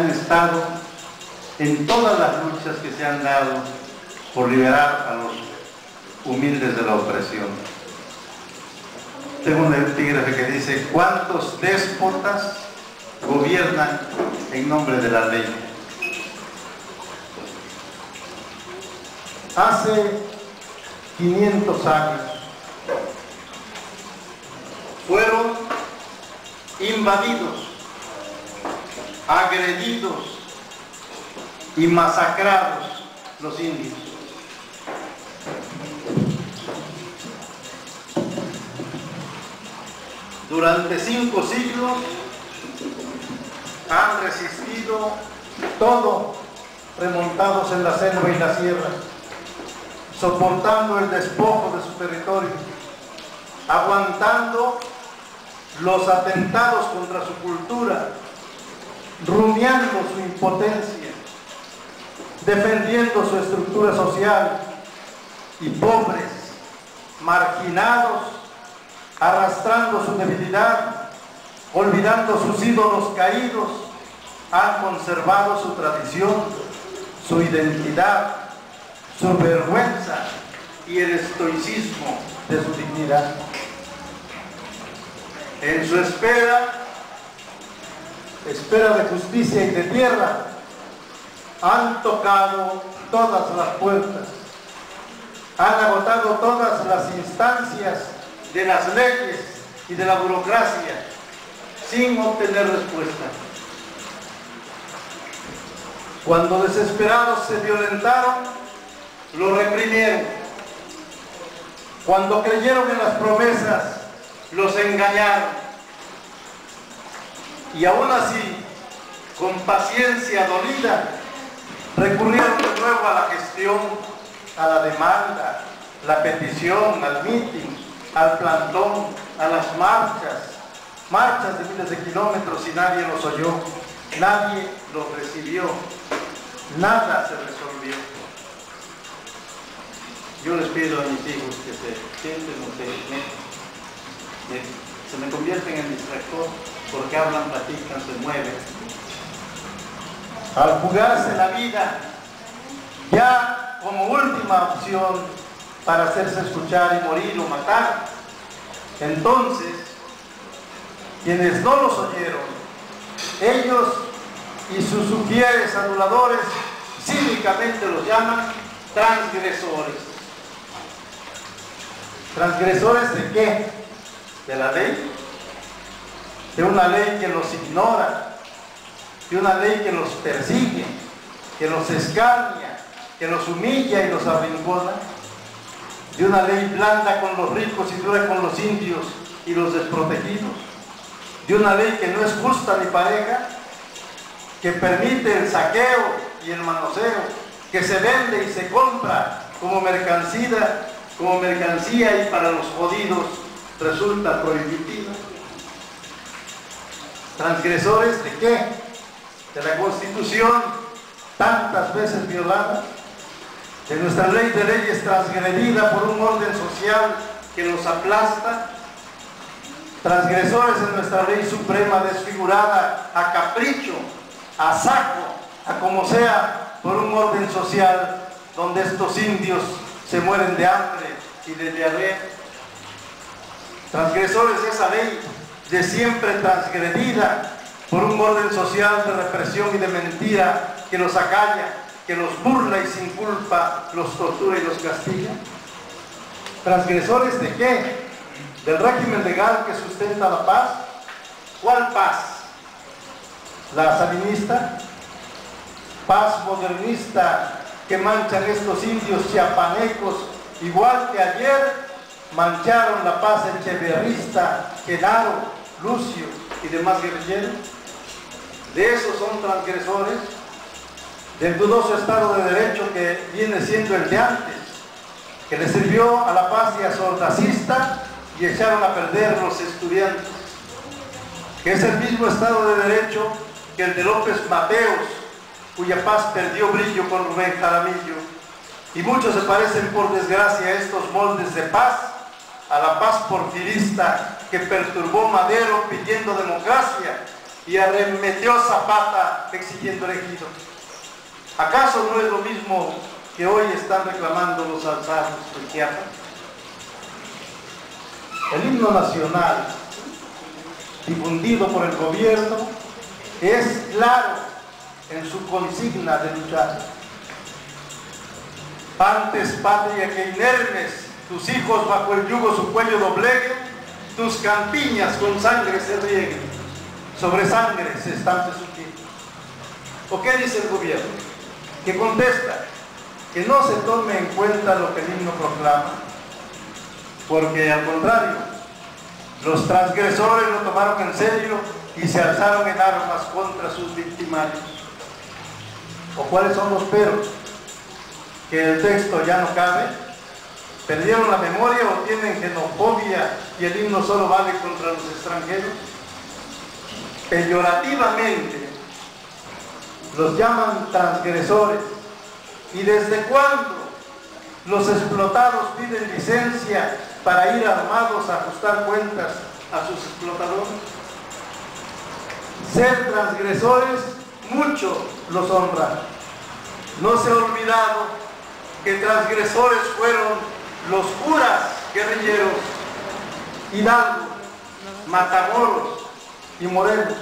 han estado en todas las luchas que se han dado por liberar a los humildes de la opresión. Tengo un epígrafe que dice: ¿cuántos déspotas gobiernan en nombre de la ley? Hace 500 años fueron invadidos, agredidos y masacrados los indios. Durante 5 siglos han resistido todo, remontados en la selva y la sierra, soportando el despojo de su territorio, aguantando los atentados contra su cultura, rumiando su impotencia, defendiendo su estructura social, y pobres, marginados, arrastrando su debilidad, olvidando sus ídolos caídos, han conservado su tradición, su identidad, su vergüenza y el estoicismo de su dignidad. En su espera de justicia y de tierra, han tocado todas las puertas, han agotado todas las instancias de las leyes y de la burocracia sin obtener respuesta. Cuando desesperados se violentaron, lo reprimieron. Cuando creyeron en las promesas, los engañaron. Y aún así, con paciencia dolida, recurrieron de nuevo a la gestión, a la demanda, la petición, al mitin, al plantón, a las marchas de miles de kilómetros, y nadie los oyó, nadie los recibió, nada se resolvió. Yo les pido a mis hijos que se sienten o se me convierten en distractor, porque hablan, platican, se mueven. Al jugarse la vida, ya como última opción para hacerse escuchar y morir o matar, entonces, quienes no los oyeron, ellos y sus sugieres aduladores, cínicamente los llaman transgresores. ¿Transgresores de qué? ¿De la ley? De una ley que los ignora, de una ley que los persigue, que los escarnia, que los humilla y los arrincona, de una ley blanda con los ricos y dura con los indios y los desprotegidos, de una ley que no es justa ni pareja, que permite el saqueo y el manoseo, que se vende y se compra como mercancía y para los jodidos resulta prohibitiva. ¿Transgresores de qué? De la Constitución tantas veces violada, de nuestra ley de leyes transgredida por un orden social que los aplasta, transgresores de nuestra ley suprema desfigurada a capricho, a saco, a como sea, por un orden social donde estos indios se mueren de hambre y de diarrea. Transgresores de esa ley de siempre transgredida por un orden social de represión y de mentira que los acalla, que los burla y sin culpa los tortura y los castiga. ¿Transgresores de qué? ¿Del régimen legal que sustenta la paz? ¿Cuál paz? ¿La salinista? ¿Paz modernista que manchan estos indios chiapanecos, igual que ayer mancharon la paz echeverrista, Genaro, Lucio y demás guerrilleros? ¿De esos son transgresores? Del dudoso Estado de Derecho que viene siendo el de antes, que le sirvió a la patria sordacista y echaron a perder los estudiantes, que es el mismo Estado de Derecho que el de López Mateos, cuya paz perdió brillo con Rubén Jaramillo, y muchos se parecen por desgracia a estos moldes de paz, a la paz porfirista que perturbó Madero pidiendo democracia y arremetió Zapata exigiendo el ejido. ¿Acaso no es lo mismo que hoy están reclamando los alzados de Chiapas? El himno nacional difundido por el gobierno es claro en su consigna de luchar. Antes, patria, que inermes, tus hijos bajo el yugo su cuello dobleguen, tus campiñas con sangre se rieguen, sobre sangre se estampe su piel. ¿O qué dice el gobierno? Que contesta que no se tome en cuenta lo que el himno proclama, porque al contrario, los transgresores lo tomaron en serio y se alzaron en armas contra sus victimarios. ¿O cuáles son los peros? Que el texto ya no cabe, perdieron la memoria o tienen xenofobia y el himno solo vale contra los extranjeros. Peyorativamente los llaman transgresores. ¿Y desde cuándo los explotados piden licencia para ir armados a ajustar cuentas a sus explotadores? Ser transgresores mucho los honra. No se ha olvidado que transgresores fueron los curas guerrilleros, Hidalgo, Matamoros y Morelos,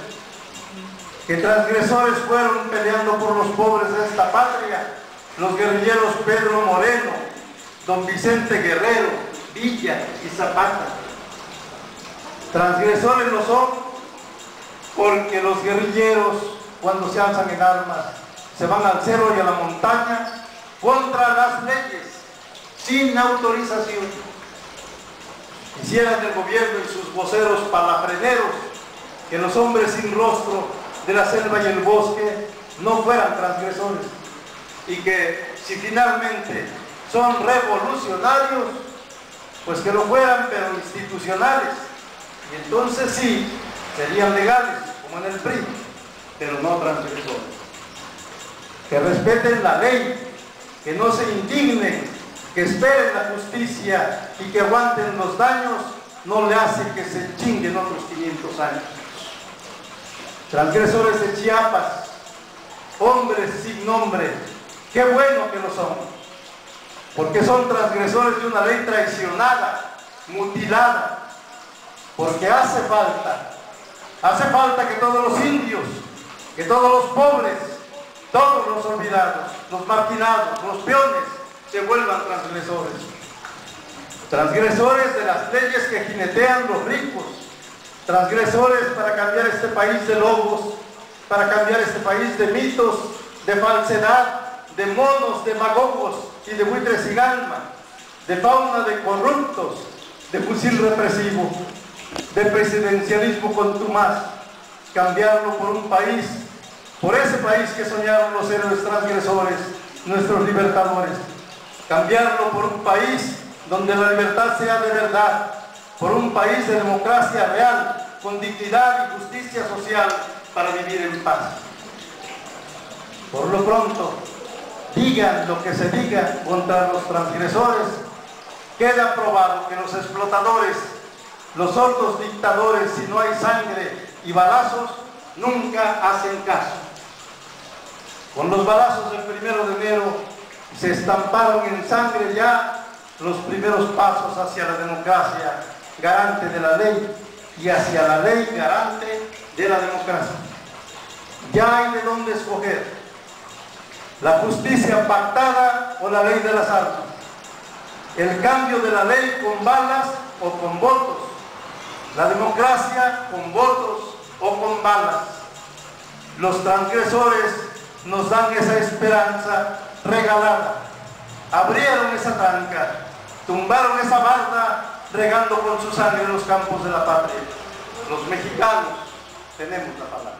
que transgresores fueron peleando por los pobres de esta patria, los guerrilleros Pedro Moreno, don Vicente Guerrero, Villa y Zapata. Transgresores lo son porque los guerrilleros, cuando se alzan en armas, se van al cerro y a la montaña contra las leyes, sin autorización. Quisieran el gobierno y sus voceros palafreneros que los hombres sin rostro de la selva y el bosque no fueran transgresores, y que si finalmente son revolucionarios, pues que lo fueran, pero institucionales, y entonces sí, serían legales, como en el PRI, pero no transgresores. Que respeten la ley, que no se indignen, que esperen la justicia y que aguanten los daños, no le hace que se chinguen otros 500 años. Transgresores de Chiapas, hombres sin nombre, qué bueno que lo son, porque son transgresores de una ley traicionada, mutilada, porque hace falta que todos los indios, que todos los pobres, todos los olvidados, los marginados, los peones, se vuelvan transgresores. Transgresores de las leyes que jinetean los ricos. Transgresores para cambiar este país de lobos, para cambiar este país de mitos, de falsedad, de monos, demagogos y de buitres sin alma, de fauna de corruptos, de fusil represivo, de presidencialismo contumaz. Cambiarlo por un país, por ese país que soñaron los héroes transgresores, nuestros libertadores. Cambiarlo por un país donde la libertad sea de verdad, por un país de democracia real, con dignidad y justicia social para vivir en paz. Por lo pronto, digan lo que se diga contra los transgresores, queda probado que los explotadores, los sordos dictadores, si no hay sangre y balazos, nunca hacen caso. Con los balazos del 1 de enero se estamparon en sangre ya los primeros pasos hacia la democracia garante de la ley y hacia la ley garante de la democracia. Ya hay de dónde escoger: la justicia pactada o la ley de las armas, el cambio de la ley con balas o con votos, la democracia con votos o con balas. Los transgresores nos dan esa esperanza regalada. Abrieron esa tranca, tumbaron esa barda, regando con su sangre los campos de la patria. Los mexicanos tenemos la palabra.